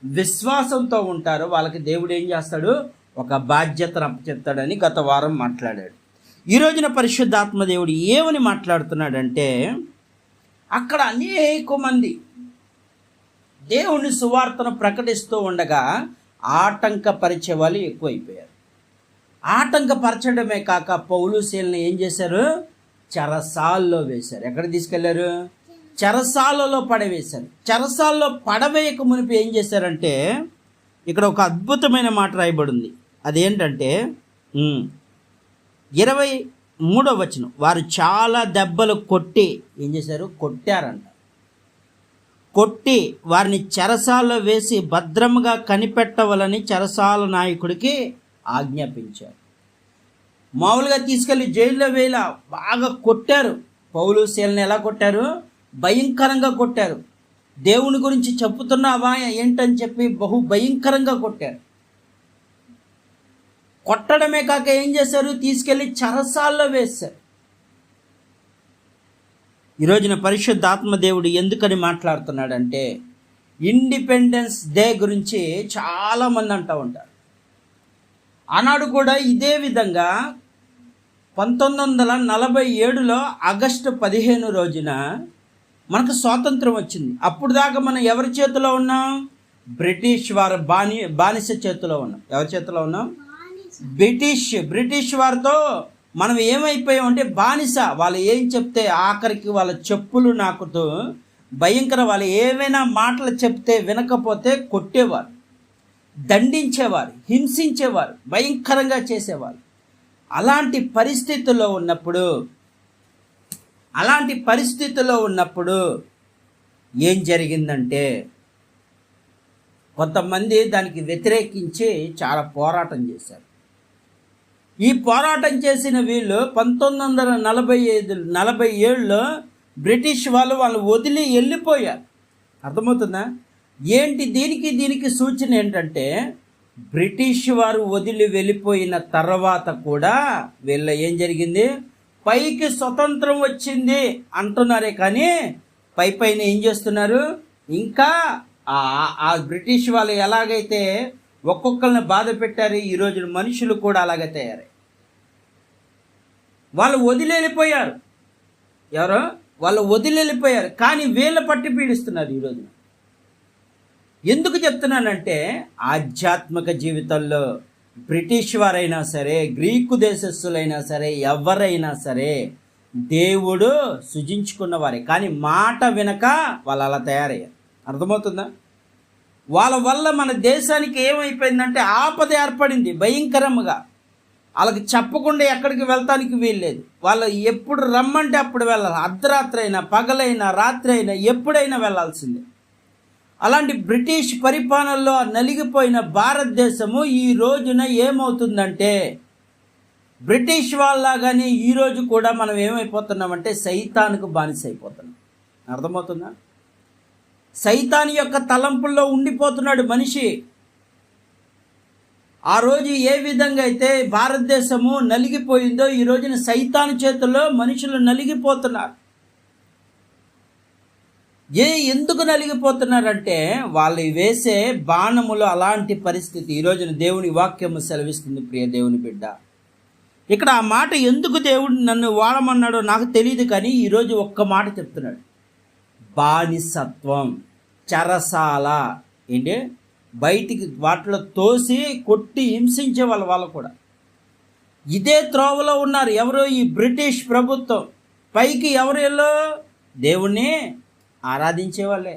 విశ్వాసంతో ఉంటారో వాళ్ళకి దేవుడు ఏం చేస్తాడు, ఒక బాధ్యతను అప్పచెప్తాడని గత వారం మాట్లాడాడు. ఈ రోజున పరిశుద్ధాత్మ దేవుడు ఏమని మాట్లాడుతున్నాడంటే, అక్కడ అనేక మంది దేవుని సువార్తను ప్రకటిస్తూ ఉండగా ఆటంకపరిచే వాళ్ళు ఎక్కువైపోయారు. ఆటంకపరచడమే కాక పౌలు శీలను ఏం చేశారు, చెరసాల్లో వేశారు. ఎక్కడ తీసుకెళ్లారు, చెరసాలలో పడవేశారు. చెరసాల్లో పడవేయక మునిపి ఏం చేశారంటే, ఇక్కడ ఒక అద్భుతమైన మాట రాయబడింది. అదేంటంటే 23వ వచనం, వారు చాలా దెబ్బలు కొట్టి ఏం చేశారు, కొట్టారంట. కొట్టి వారిని చెరసాల్లో వేసి భద్రముగా కనిపెట్టవలని చెరసాల నాయకుడికి ఆజ్ఞాపించారు. మామూలుగా తీసుకెళ్ళి జైల్లో వేల బాగా కొట్టారు. పౌలు శీలను ఎలా కొట్టారు, భయంకరంగా కొట్టారు. దేవుని గురించి చెప్పుతున్నావా ఏంటని చెప్పి బహు భయంకరంగా కొట్టారు. కొట్టడమే కాక ఏం చేశారు, తీసుకెళ్ళి చెరసాల్లో వేశారు. ఈరోజున పరిశుద్ధాత్మ దేవుడు ఎందుకని మాట్లాడుతున్నాడంటే, ఇండిపెండెన్స్ డే గురించి చాలామంది అంటూ ఉంటారు. ఆనాడు కూడా ఇదే విధంగా 1947లో ఆగస్టు 15 రోజున మనకు స్వాతంత్రం వచ్చింది. అప్పుడు దాకా మనం ఎవరి చేతిలో ఉన్నాం, బ్రిటిష్ వారి బానిస చేతిలో ఉన్నాం. ఎవరి చేతిలో ఉన్నాం, బ్రిటిష్ వారితో మనం ఏమైపోయాం అంటే బానిస. వాళ్ళు ఏం చెప్తే ఆఖరికి వాళ్ళ చెప్పులు నాకుతూ భయంకర, వాళ్ళు ఏమైనా మాటలు చెప్తే వినకపోతే కొట్టేవారు, దండించేవారు, హింసించేవారు, భయంకరంగా చేసేవారు. అలాంటి పరిస్థితుల్లో ఉన్నప్పుడు ఏం జరిగిందంటే, కొంతమంది దానికి వ్యతిరేకించి చాలా పోరాటం చేశారు. ఈ పోరాటం చేసిన వీళ్ళు 1947లో బ్రిటిష్ వాళ్ళు వదిలి వెళ్ళిపోయారు. అర్థమవుతుందా? ఏంటి దీనికి సూచన ఏంటంటే, బ్రిటిష్ వారు వదిలి వెళ్ళిపోయిన తర్వాత కూడా వీళ్ళ ఏం జరిగింది, పైకి స్వతంత్రం వచ్చింది అంటున్నారే కానీ పైన ఏం చేస్తున్నారు, ఇంకా ఆ బ్రిటిష్ వాళ్ళు ఎలాగైతే ఒక్కొక్కరిని బాధ పెట్టారు, ఈరోజు మనుషులు కూడా అలాగే తయారై వాళ్ళు వదిలేళ్ళిపోయారు. ఎవరో వాళ్ళు వదిలేళ్ళిపోయారు, కానీ వీళ్ళ పట్టి పీడిస్తున్నారు ఈరోజున. ఎందుకు చెప్తున్నానంటే, ఆధ్యాత్మిక జీవితంలో బ్రిటిష్ వారైనా సరే, గ్రీకు దేశస్థులైనా సరే, ఎవరైనా సరే దేవుడు సృజించుకున్న వారే, కానీ మాట వినక వాళ్ళు అలా తయారయ్యారు. అర్థమవుతుందా? వాళ్ళ వల్ల మన దేశానికి ఏమైపోయిందంటే ఆపద ఏర్పడింది భయంకరంగా. వాళ్ళకి చెప్పకుండా ఎక్కడికి వెళ్తానికి వీల్లేదు. వాళ్ళు ఎప్పుడు రమ్మంటే అప్పుడు వెళ్ళాలి, అర్ధరాత్రి అయినా పగలైనా రాత్రి అయినా ఎప్పుడైనా వెళ్ళాల్సిందే. అలాంటి బ్రిటిష్ పరిపాలనలో నలిగిపోయిన భారతదేశము ఈ రోజున ఏమవుతుందంటే, బ్రిటిష్ వాళ్ళలాగానే ఈరోజు కూడా మనం ఏమైపోతున్నామంటే సైతానుకు బానిస అయిపోతున్నాం. అర్థమవుతుందా? సైతాను యొక్క తలంపుల్లో ఉండిపోతున్నాడు మనిషి. ఆ రోజు ఏ విధంగా అయితే భారతదేశము నలిగిపోయిందో ఈ రోజున సైతాను చేతుల్లో మనుషులు నలిగిపోతున్నారు. ఎందుకు నలిగిపోతున్నారంటే, వాళ్ళు వేసే బాణములు అలాంటి పరిస్థితి. ఈ రోజున దేవుని వాక్యము సెలవిస్తుంది. ప్రియ దేవుని బిడ్డ, ఇక్కడ ఆ మాట ఎందుకు దేవుడు నన్ను వాడమన్నాడో నాకు తెలియదు, కానీ ఈరోజు ఒక్క మాట చెప్తున్నాడు. బానిసత్వం, చెరసాల, ఏంటి బయటికి వాటిలో తోసి కొట్టి హింసించే వాళ్ళు కూడా ఇదే త్రోవలో ఉన్నారు. ఎవరు? ఈ బ్రిటిష్ ప్రభుత్వం. పైకి ఎవరిలో దేవుణ్ణి ఆరాధించే వాళ్ళే,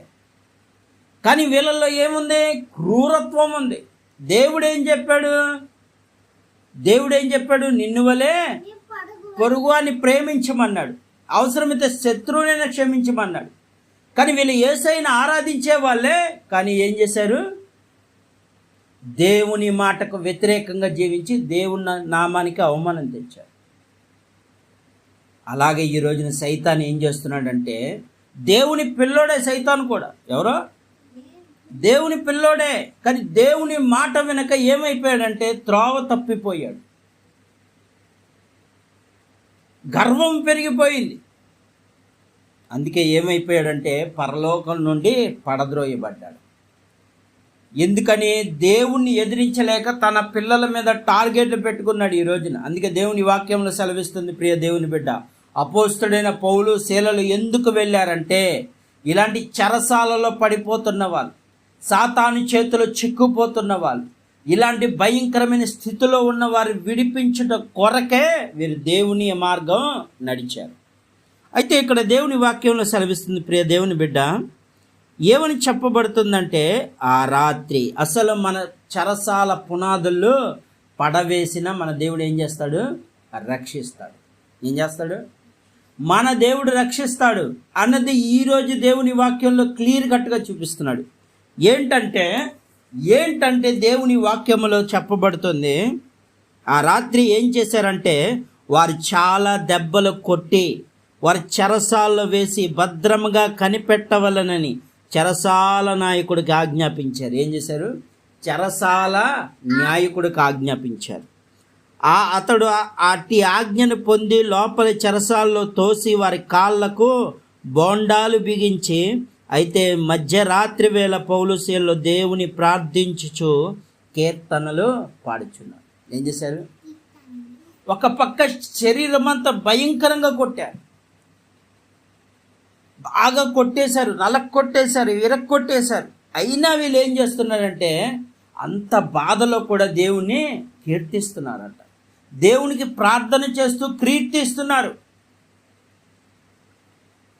కానీ వీళ్ళల్లో ఏముంది? క్రూరత్వం ఉంది. దేవుడు ఏం చెప్పాడు? నిన్ను వలే పొరుగు అని ప్రేమించమన్నాడు, అవసరమైతే శత్రువునైనా క్షమించమన్నాడు. కానీ వీళ్ళు యేసయ్యను ఆరాధించే వాళ్ళే, కానీ ఏం చేశారు? దేవుని మాటకు వ్యతిరేకంగా జీవించి దేవుని నామానికి అవమానం తెచ్చారు. అలాగే ఈ రోజున సైతాన్ ఏం చేస్తున్నాడంటే, దేవుని పిల్లోడే సైతాన్ కూడా. ఎవరో దేవుని పిల్లోడే, కానీ దేవుని మాట వెనక ఏమైపోయాడంటే త్రోవ తప్పిపోయాడు. గర్వం పెరిగిపోయింది. అందుకే ఏమైపోయాడంటే పరలోకం నుండి పడద్రోయబడ్డాడు. ఎందుకని దేవుణ్ణి ఎదిరించలేక తన పిల్లల మీద టార్గెట్లు పెట్టుకున్నాడు ఈ రోజున. అందుకే దేవుని వాక్యంలో సెలవిస్తుంది, ప్రియ దేవుని బిడ్డ, అపోస్తుడైన పౌలు శీలలు ఎందుకు వెళ్ళారంటే ఇలాంటి చెరసాలలో పడిపోతున్న వాళ్ళు, సాతాను చేతిలో చిక్కుపోతున్న వాళ్ళు, ఇలాంటి భయంకరమైన స్థితిలో ఉన్న వారు విడిపించుట కొరకే వీరు దేవుని మార్గం నడిచారు. అయితే ఇక్కడ దేవుని వాక్యంలో సెలవిస్తుంది, ప్రియ దేవుని బిడ్డ, ఏమని చెప్పబడుతుందంటే ఆ రాత్రి అసలు మన చెరసాల పునాదుల్లో పడవేసిన మన దేవుడు ఏం చేస్తాడు? రక్షిస్తాడు. ఏం చేస్తాడు? మన దేవుడు రక్షిస్తాడు అన్నది ఈరోజు దేవుని వాక్యంలో క్లియర్ కట్గా చూపిస్తున్నాడు. ఏంటంటే దేవుని వాక్యంలో చెప్పబడుతుంది, ఆ రాత్రి ఏం చేశారంటే వారు చాలా దెబ్బలు కొట్టి వారి చెరసాల్లో వేసి భద్రంగా కనిపెట్టవలనని చెరసాల నాయకుడికి ఆజ్ఞాపించారు. ఏం చేశారు? చెరసాల నాయకుడికి ఆజ్ఞాపించారు. అతడు అట్టి ఆజ్ఞను పొంది లోపలి చెరసాల్లో తోసి వారి కాళ్లకు బోండాలు బిగించి, అయితే మధ్యరాత్రి వేళ పౌలు శీలలు దేవుని ప్రార్థించుచు కీర్తనలు పాడుచున్నారు. ఏం చేశారు? ఒక పక్క శరీరం అంతా భయంకరంగా కొట్టారు, బాగా కొట్టేశారు, నలక్కొట్టేశారు, విరక్కొట్టేశారు. అయినా వీళ్ళు ఏం చేస్తున్నారంటే అంత బాధలో కూడా దేవుణ్ణి కీర్తిస్తున్నారట. దేవునికి ప్రార్థన చేస్తూ కీర్తిస్తున్నారు.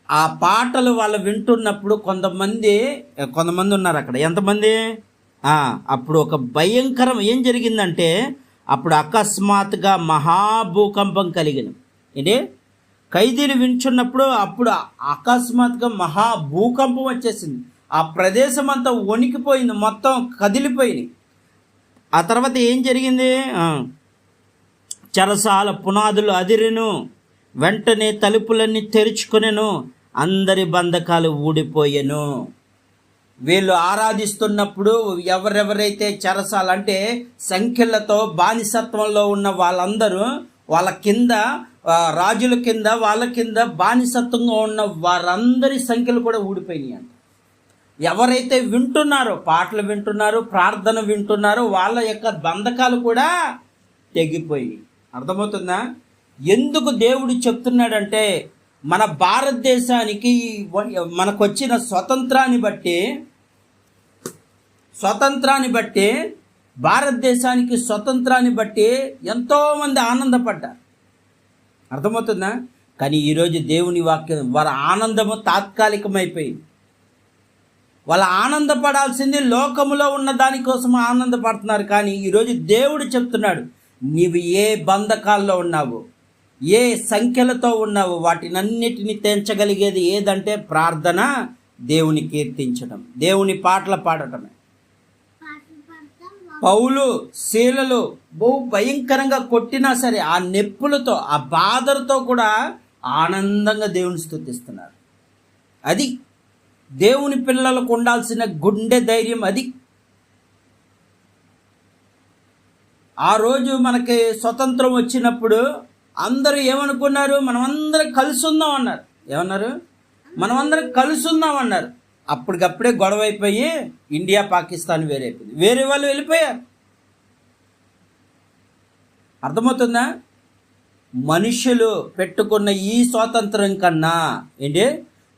ఆ పాటలు వాళ్ళు వింటున్నప్పుడు కొంతమంది ఉన్నారు అక్కడ. ఎంతమంది? అప్పుడు ఒక భయంకరం ఏం జరిగిందంటే అప్పుడు అకస్మాత్తుగా మహాభూకంపం కలిగింది. ఏంటి? ఖైదీలు వింటున్నప్పుడు అప్పుడు అకస్మాత్తుగా మహాభూకంపం వచ్చేసింది. ఆ ప్రదేశం అంతా వణికిపోయింది, మొత్తం కదిలిపోయింది. ఆ తర్వాత ఏం జరిగింది? చెరసాల పునాదులు అదిరెను, వెంటనే తలుపులన్నీ తెరుచుకొనెను, అందరి బంధకాలు ఊడిపోయెను. వీళ్ళు ఆరాధిస్తున్నప్పుడు ఎవరెవరైతే చెరసాల అంటే సంఖ్యలతో బానిసత్వంలో ఉన్న వాళ్ళందరూ వాళ్ళ కింద, రాజుల కింద, వాళ్ళ కింద బానిసత్వంగా ఉన్న వారందరి సంఖ్యలు కూడా ఊడిపోయినాయి అంట. ఎవరైతే వింటున్నారో, పాటలు వింటున్నారో, ప్రార్థన వింటున్నారో వాళ్ళ యొక్క బంధకాలు కూడా తెగిపోయి. అర్థమవుతుందా? ఎందుకు దేవుడు చెప్తున్నాడంటే మన భారతదేశానికి మనకొచ్చిన స్వతంత్రాన్ని బట్టి భారతదేశానికి స్వతంత్రాన్ని బట్టి ఎంతోమంది ఆనందపడ్డారు. అర్థమవుతుందా? కానీ ఈరోజు దేవుని వాక్యం వాళ్ళ ఆనందము తాత్కాలికమైపోయింది. వాళ్ళ ఆనందపడాల్సింది లోకములో ఉన్న దానికోసం ఆనందపడుతున్నారు. కానీ ఈరోజు దేవుడు చెప్తున్నాడు, నీవు ఏ బంధకాల్లో ఉన్నావు, ఏ సంఖ్యలతో ఉన్నావు, వాటినన్నిటిని తెంచగలిగేది ఏదంటే ప్రార్థన, దేవుని కీర్తించడం, దేవుని పాటలు పాడటమే. పౌలు శీలలు బహు భయంకరంగా కొట్టినా సరే ఆ నొప్పులతో, ఆ బాధలతో కూడా ఆనందంగా దేవుని స్తుతిస్తున్నారు. అది దేవుని పిల్లలకు ఉండాల్సిన గుండె ధైర్యం. అది ఆ రోజు మనకి స్వతంత్రం వచ్చినప్పుడు అందరూ ఏమనుకున్నారు? మనమందరం కలిసి ఉందాం అన్నారు. ఏమన్నారు? మనమందరం కలిసి ఉందాం అన్నారు. అప్పటికప్పుడే గొడవ అయిపోయి ఇండియా పాకిస్తాన్ వేరైపోయింది, వేరే వాళ్ళు వెళ్ళిపోయారు. అర్థమవుతుందా? మనుషులు పెట్టుకున్న ఈ స్వాతంత్రం కన్నా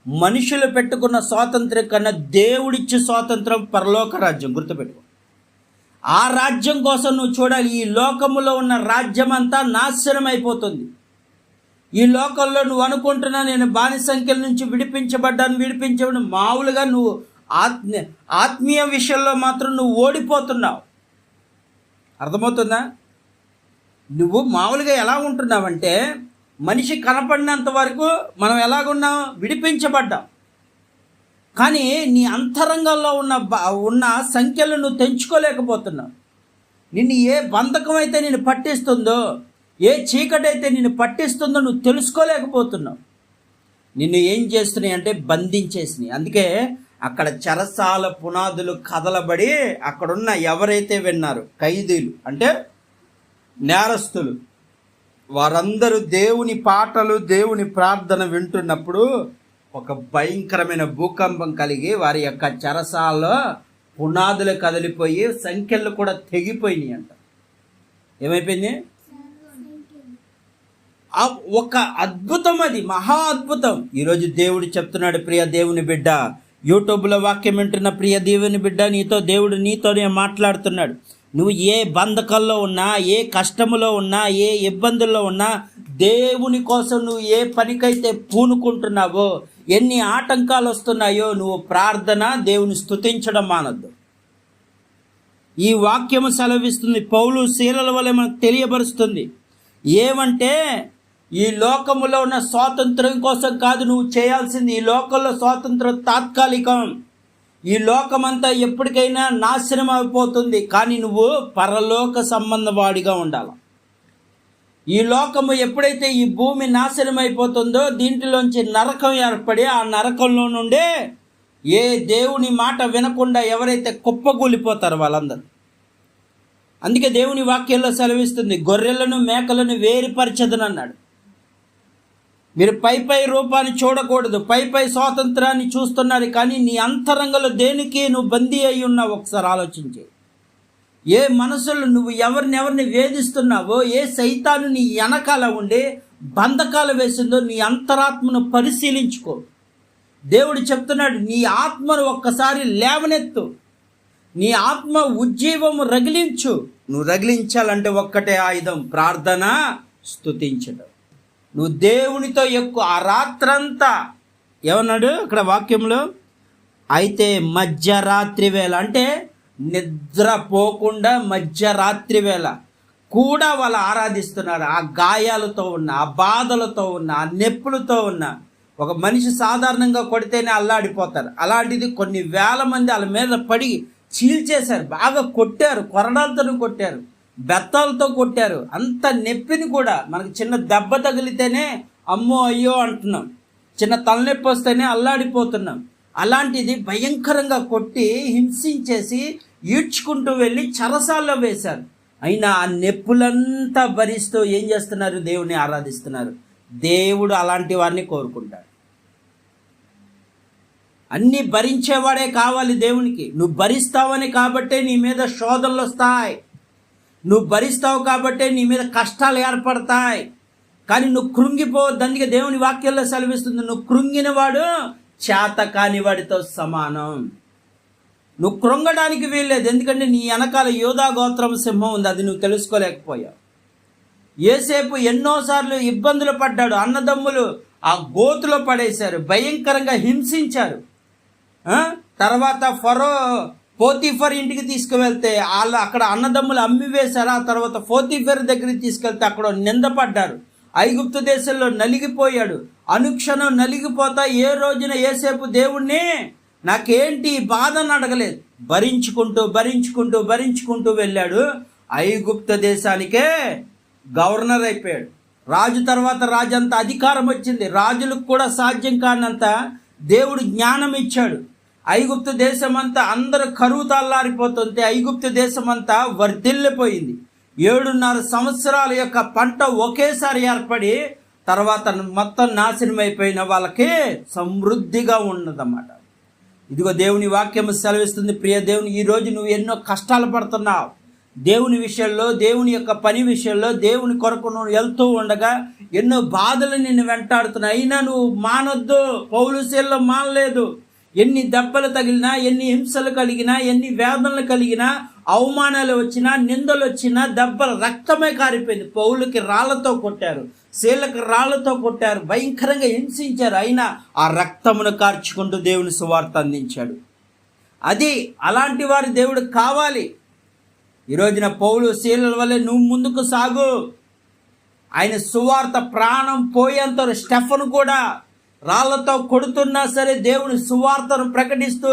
మనుషులు పెట్టుకున్న స్వాతంత్రం కన్నా దేవుడిచ్చే స్వాతంత్రం పరలోక రాజ్యం. గుర్తుపెట్టుకో. ఆ రాజ్యం కోసం నువ్వు చూడాలి. ఈ లోకములో ఉన్న రాజ్యం అంతా నాశనం అయిపోతుంది. ఈ లోకంలో నువ్వు అనుకుంటున్నా నేను బానిసంఖ్యల నుంచి విడిపించబడ్డాను, మామూలుగా నువ్వు ఆత్మీయ విషయంలో మాత్రం నువ్వు ఓడిపోతున్నావు. అర్థమవుతుందా? నువ్వు మామూలుగా ఎలా ఉంటున్నావంటే మనిషి కనపడినంత వరకు మనం ఎలాగున్నాం? విడిపించబడ్డాం. కానీ నీ అంతరంగంలో ఉన్న సంఖ్యలు నువ్వు తెంచుకోలేకపోతున్నావు. నిన్ను ఏ బంధకం అయితే నిన్ను పట్టిస్తుందో, ఏ చీకటి అయితే నిన్ను పట్టిస్తుందో నువ్వు తెలుసుకోలేకపోతున్నావు. నిన్ను ఏం చేస్తున్నాయి అంటే బంధించేసినాయి. అందుకే అక్కడ చెరసాల పునాదులు కదలబడి అక్కడున్న ఎవరైతే విన్నారో ఖైదీలు అంటే నేరస్తులు, వారందరూ దేవుని పాటలు, దేవుని ప్రార్థన వింటున్నప్పుడు ఒక భయంకరమైన భూకంపం కలిగి వారి యొక్క చెరసాలలో పునాదులు కదిలిపోయి సంఖ్యలు కూడా తెగిపోయినాయి అంట. ఏమైపోయింది? ఒక అద్భుతం, అది మహా అద్భుతం. ఈరోజు దేవుడు చెప్తున్నాడు, ప్రియ దేవుని బిడ్డ, యూట్యూబ్లో వాక్యం వింటున్న ప్రియ దేవుని బిడ్డ, దేవుడు నీతోనే మాట్లాడుతున్నాడు. నువ్వు ఏ బంధకాల్లో ఉన్నా, ఏ కష్టములో ఉన్నా, ఏ ఇబ్బందుల్లో ఉన్నా, దేవుని కోసం నువ్వు ఏ పనికైతే పూనుకుంటున్నావో, ఎన్ని ఆటంకాలు వస్తున్నాయో, నువ్వు ప్రార్థన, దేవుని స్తుతించడం మానొద్దు. ఈ వాక్యము సెలవిస్తుంది, పౌలు శీలల వలె మనకు తెలియబరుస్తుంది. ఏమంటే ఈ లోకములో ఉన్న స్వాతంత్రం కోసం కాదు నువ్వు చేయాల్సింది. ఈ లోకంలో స్వాతంత్రం తాత్కాలికం. ఈ లోకమంతా ఎప్పటికైనా నాశనం అయిపోతుంది. కానీ నువ్వు పరలోక సంబంధవాడిగా ఉండాలి. ఈ లోకము ఎప్పుడైతే ఈ భూమి నాశనం అయిపోతుందో, దీంట్లోంచి నరకం ఏర్పడి, ఆ నరకంలో నుండే ఏ దేవుని మాట వినకుండా ఎవరైతే కుప్పకూలిపోతారో వాళ్ళందరూ. అందుకే దేవుని వాక్యంలో సెలవిస్తుంది, గొర్రెలను మేకలను వేరుపరచదనన్నాడు. మీరు పై రూపాన్ని చూడకూడదు, పై స్వాతంత్రాన్ని చూస్తున్నారు, కానీ నీ అంతరంగంలో దేనికి నువ్వు బందీ అయి ఉన్నావు ఒకసారి ఆలోచించి. ఏ మనసులో నువ్వు ఎవరిని వేధిస్తున్నావో, ఏ సైతాను నీ వెనకాల ఉండి బంధకాలు వేసిందో నీ అంతరాత్మను పరిశీలించుకో. దేవుడు చెప్తున్నాడు, నీ ఆత్మను ఒక్కసారి లేవనెత్తు, నీ ఆత్మ ఉజ్జీవము రగిలించు. నువ్వు రగిలించాలంటే ఒక్కటే ఆయుధం, ప్రార్థన, స్తుతించడం. నువ్వు దేవునితో ఎక్కువ ఆ రాత్రంతా ఏమన్నాడు అక్కడ వాక్యంలో, అయితే మధ్యరాత్రి వేళ, అంటే నిద్రపోకుండా మధ్యరాత్రి వేళ కూడా వాళ్ళు ఆరాధిస్తున్నారు. ఆ గాయాలతో ఉన్న, ఆ బాధలతో ఉన్న, ఆ నొప్పులతో ఉన్న. ఒక మనిషి సాధారణంగా కొడితేనే అల్లాడిపోతారు. అలాంటిది కొన్ని వేల మంది వాళ్ళ మీద పడి చీల్చేశారు, బాగా కొట్టారు, కొరడాలతో కొట్టారు, బెత్తాలతో కొట్టారు. అంత నొప్పిని కూడా, మనకు చిన్న దెబ్బ తగిలితేనే అమ్మో అయ్యో అంటున్నాం, చిన్న తలనొప్పి వస్తేనే అల్లాడిపోతున్నాం. అలాంటిది భయంకరంగా కొట్టి హింసించేసి ఈడ్చుకుంటూ వెళ్ళి చెరసాల్లో వేశారు. అయినా ఆ నొప్పులంతా భరిస్తూ ఏం చేస్తున్నారు? దేవుని ఆరాధిస్తున్నారు. దేవుడు అలాంటి వారిని కోరుకుంటాడు. అన్నీ భరించేవాడే కావాలి దేవునికి. నువ్వు భరిస్తావని కాబట్టే నీ మీద శోధనలు వస్తాయి, నువ్వు భరిస్తావు కాబట్టే నీ మీద కష్టాలు ఏర్పడతాయి. కానీ నువ్వు కృంగిపోవద్దు. అందుకే దేవుని వాక్యంలో సెలవిస్తుంది, నువ్వు కృంగిన వాడు చేత కాని వాడితో సమానం. నువ్వు కృంగడానికి వీల్లేదు, ఎందుకంటే నీ వెనకాల యోధా గోత్రం సింహం ఉంది, అది నువ్వు తెలుసుకోలేకపోయావు. యోసేపు ఎన్నోసార్లు ఇబ్బందులు పడ్డాడు. అన్నదమ్ములు ఆ గోతులో పడేశారు, భయంకరంగా హింసించారు. తర్వాత పోతీఫర్ ఇంటికి తీసుకువెళ్తే వాళ్ళు అక్కడ అన్నదమ్ములు అమ్మివేశారు. ఆ తర్వాత పోతీఫర్ దగ్గరికి తీసుకెళ్తే అక్కడ నిందపడ్డారు. ఐగుప్తు దేశంలో నలిగిపోయాడు. అనుక్షణం నలిగిపోతా ఏ రోజున యోసేపు దేవుణ్ణి నాకేంటి బాధను అడగలేదు, భరించుకుంటూ వెళ్ళాడు. ఐగుప్తు దేశానికే గవర్నర్ అయిపోయాడు. రాజు తర్వాత రాజు అంత అధికారం వచ్చింది. రాజులకు కూడా సాధ్యం కానంత దేవుడు జ్ఞానం ఇచ్చాడు. ఐగుప్తు దేశమంతా అందరూ కరువు తల్లారిపోతుంటే ఐగుప్తు దేశమంతా వర్ధిల్లిపోయింది. 7.5 సంవత్సరాల యొక్క పంట ఒకేసారి ఏర్పడి తర్వాత మొత్తం నాశనం అయిపోయిన వాళ్ళకి సమృద్ధిగా ఉన్నదన్నమాట. ఇదిగో దేవుని వాక్యం సెలవిస్తుంది, ప్రియ దేవుని, ఈరోజు నువ్వు ఎన్నో కష్టాలు పడుతున్నావు. దేవుని విషయంలో, దేవుని యొక్క పని విషయంలో, దేవుని కొరకు నువ్వు వెళ్తూ ఉండగా ఎన్నో బాధలు నిన్ను వెంటాడుతున్నాయి. అయినా నువ్వు మానొద్దు. పౌలు శీలలో మానలేదు. ఎన్ని దెబ్బలు తగిలినా, ఎన్ని హింసలు కలిగినా, ఎన్ని వేదనలు కలిగినా, అవమానాలు వచ్చినా, నిందలు వచ్చినా, దెబ్బలు రక్తమే కారిపోయింది. పౌలుకి రాళ్లతో కొట్టారు, శీలకు రాళ్లతో కొట్టారు, భయంకరంగా హింసించారు. అయినా ఆ రక్తమును కార్చుకుంటూ దేవుని సువార్త అందించాడు. అది అలాంటి వారి దేవుడు కావాలి. ఈరోజున పౌలు శీలల వల్లే నువ్వు ముందుకు సాగు. ఆయన సువార్త ప్రాణం పోయేంత స్టెఫను కూడా రాళ్లతో కొడుతున్నా సరే దేవుని సువార్తను ప్రకటిస్తూ,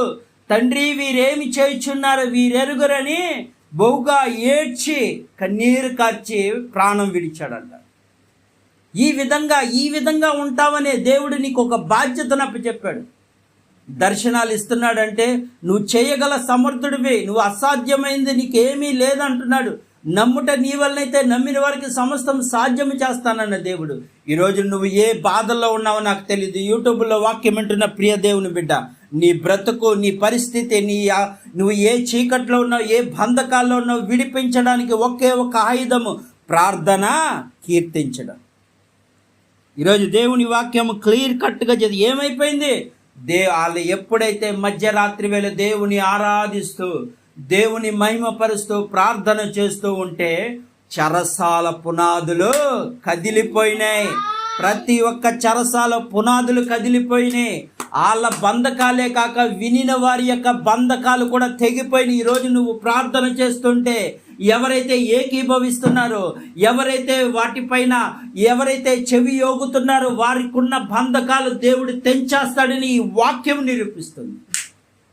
తండ్రి వీరేమి చేయుచున్నారు వీరెరుగురని బహుగా ఏడ్చి కన్నీరు కార్చి ప్రాణం విడిచాడంట. ఈ విధంగా ఉంటావనే దేవుడు నీకు ఒక బాధ్యతను అప్పచెప్పాడు. దర్శనాలు ఇస్తున్నాడంటే నువ్వు చేయగల సమర్థుడివి, నువ్వు అసాధ్యమైంది నీకేమీ లేదంటున్నాడు. నమ్ముట నీ వల్లనైతే నమ్మిన వారికి సమస్తం సాధ్యము చేస్తానన్న దేవుడు. ఈరోజు నువ్వు ఏ బాధల్లో ఉన్నావో నాకు తెలియదు. యూట్యూబ్లో వాక్యం వింటున్న ప్రియ దేవుని బిడ్డ, నీ బ్రతుకు, నీ పరిస్థితి, నువ్వు ఏ చీకట్లో ఉన్నావు, ఏ బంధకాల్లో ఉన్నావు, విడిపించడానికి ఒకే ఒక ఆయుధము ప్రార్థన, కీర్తించడం. ఈరోజు దేవుని వాక్యము క్లియర్ కట్గా ఏమైపోయింది, వాళ్ళు ఎప్పుడైతే మధ్యరాత్రి వేళ దేవుని ఆరాధిస్తూ దేవుని మహిమపరుస్తూ ప్రార్థన చేస్తూ ఉంటే చెరసాల పునాదులు కదిలిపోయినాయి. ప్రతి ఒక్క చెరసాల పునాదులు కదిలిపోయినాయి. వాళ్ళ బంధకాలే కాక వినిన వారి యొక్క బంధకాలు కూడా తెగిపోయినాయి. ఈరోజు నువ్వు ప్రార్థన చేస్తుంటే ఎవరైతే ఏకీభవిస్తున్నారో, ఎవరైతే వాటిపైన ఎవరైతే చెవి యోగుతున్నారో వారికి ఉన్న బంధకాలు దేవుడు తెంచేస్తాడని ఈ వాక్యం నిరూపిస్తుంది.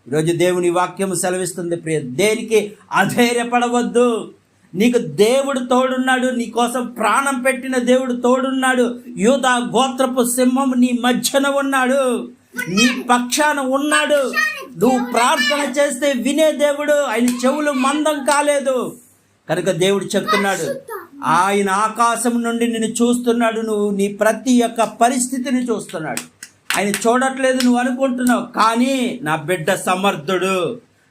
ఈరోజు దేవుని వాక్యం సెలవిస్తుంది, ప్రియ, దేనికి అధైర్యపడవద్దు. నీకు దేవుడు తోడున్నాడు. నీ కోసం ప్రాణం పెట్టిన దేవుడు తోడున్నాడు. యూదా గోత్రపు సింహం నీ మధ్యన ఉన్నాడు, నీ పక్షాన ఉన్నాడు. నువ్వు ప్రార్థన చేస్తే వినే దేవుడు. ఆయన చెవులు మందం కాలేదు కనుక దేవుడు చెప్తున్నాడు, ఆయన ఆకాశం నుండి నిన్ను చూస్తున్నాడు. నువ్వు నీ ప్రతి ఒక్క పరిస్థితిని చూస్తున్నాడు. ఆయన చూడట్లేదు నువ్వు అనుకుంటున్నావు, కానీ నా బిడ్డ సమర్థుడు.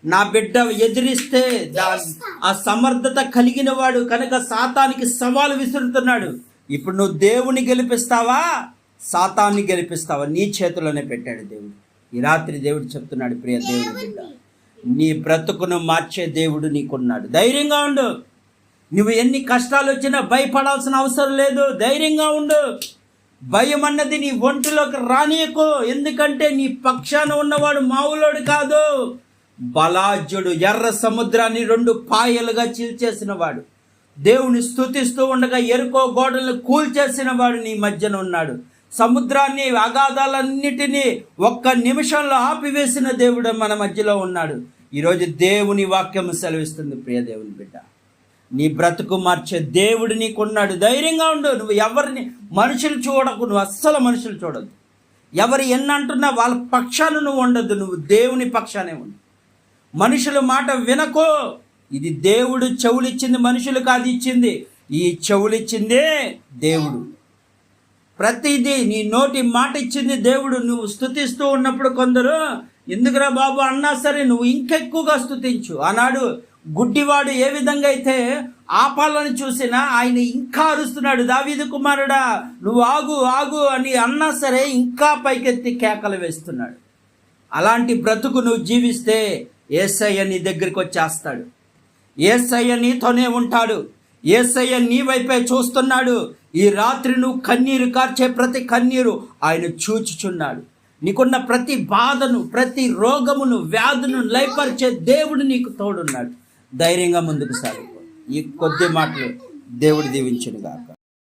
నా బిడ్డ ఎదిరిస్తే ఆ సమర్థత కలిగిన వాడు కనుక సాతానికి సవాలు విసురుతున్నాడు. ఇప్పుడు నువ్వు దేవుని గెలిపిస్తావా, సాతాన్ని గెలిపిస్తావా? నీ చేతిలోనే పెట్టాడు దేవుడు. ఈ రాత్రి దేవుడు చెప్తున్నాడు, ప్రియ దేవుని బిడ్డ, నీ బ్రతుకును మార్చే దేవుడు నీకున్నాడు. ధైర్యంగా ఉండు. నువ్వు ఎన్ని కష్టాలు వచ్చినా భయపడాల్సిన అవసరం లేదు. ధైర్యంగా ఉండు. భయం అన్నది నీ ఒంటిలోకి రానియకు. ఎందుకంటే నీ పక్షాన ఉన్నవాడు మామూలోడు కాదు. బలాజ్యుడు, ఎర్ర సముద్రాన్ని 2 పాయలుగా చీల్చేసిన వాడు, దేవుని స్తుతిస్తూ ఉండగా ఎరుకో గోడలను కూల్చేసిన వాడు నీ మధ్యన ఉన్నాడు. సముద్రాన్ని, అగాధాలన్నిటినీ ఒక్క నిమిషంలో ఆపివేసిన దేవుడు మన మధ్యలో ఉన్నాడు. ఈరోజు దేవుని వాక్యం సెలవిస్తుంది, ప్రియ దేవుని బిడ్డ, నీ బ్రతుకు మార్చే దేవుడు నీకున్నాడు. ధైర్యంగా ఉండు. నువ్వు ఎవరిని మనుషులు చూడకు. నువ్వు అస్సలు మనుషులు చూడద్దు. ఎవరు ఎన్నంటున్నా వాళ్ళ పక్షాన నువ్వు ఉండద్దు. నువ్వు దేవుని పక్షానే ఉండు. మనుషుల మాట వినకో. ఇది దేవుడు చెవులిచ్చింది, మనుషులు కాదు ఇచ్చింది. ఈ చెవులిచ్చిందే దేవుడు. ప్రతిదీ నీ నోటి మాట ఇచ్చింది దేవుడు. నువ్వు స్తుతిస్తూ ఉన్నప్పుడు కొందరు ఎందుకురా బాబు అన్నా సరే నువ్వు ఇంకెక్కువగా స్తుతించు. ఆనాడు గుడ్డివాడు ఏ విధంగా అయితే ఆపాలని చూసినా ఆయన ఇంకా అరుస్తున్నాడు, దావీదు కుమారుడా నువ్వు ఆగు ఆగు అని అన్నా సరే ఇంకా పైకెత్తి కేకలు వేస్తున్నాడు. అలాంటి బ్రతుకు నువ్వు జీవిస్తే యేసయ్య నీ దగ్గరికి వచ్చేస్తాడు. యేసయ్య నీతోనే ఉంటాడు. యేసయ్య నీ వైపే చూస్తున్నాడు. ఈ రాత్రి నువ్వు కన్నీరు కార్చే ప్రతి కన్నీరు ఆయన చూచుచున్నాడు. నీకున్న ప్రతి బాధను, ప్రతి రోగమును, వ్యాధును లయపరిచే దేవుడు నీకు తోడున్నాడు. ధైర్యంగా ముందుకు సాగు. ఈ కొద్ది మాటలు దేవుడు దీవించును గాక.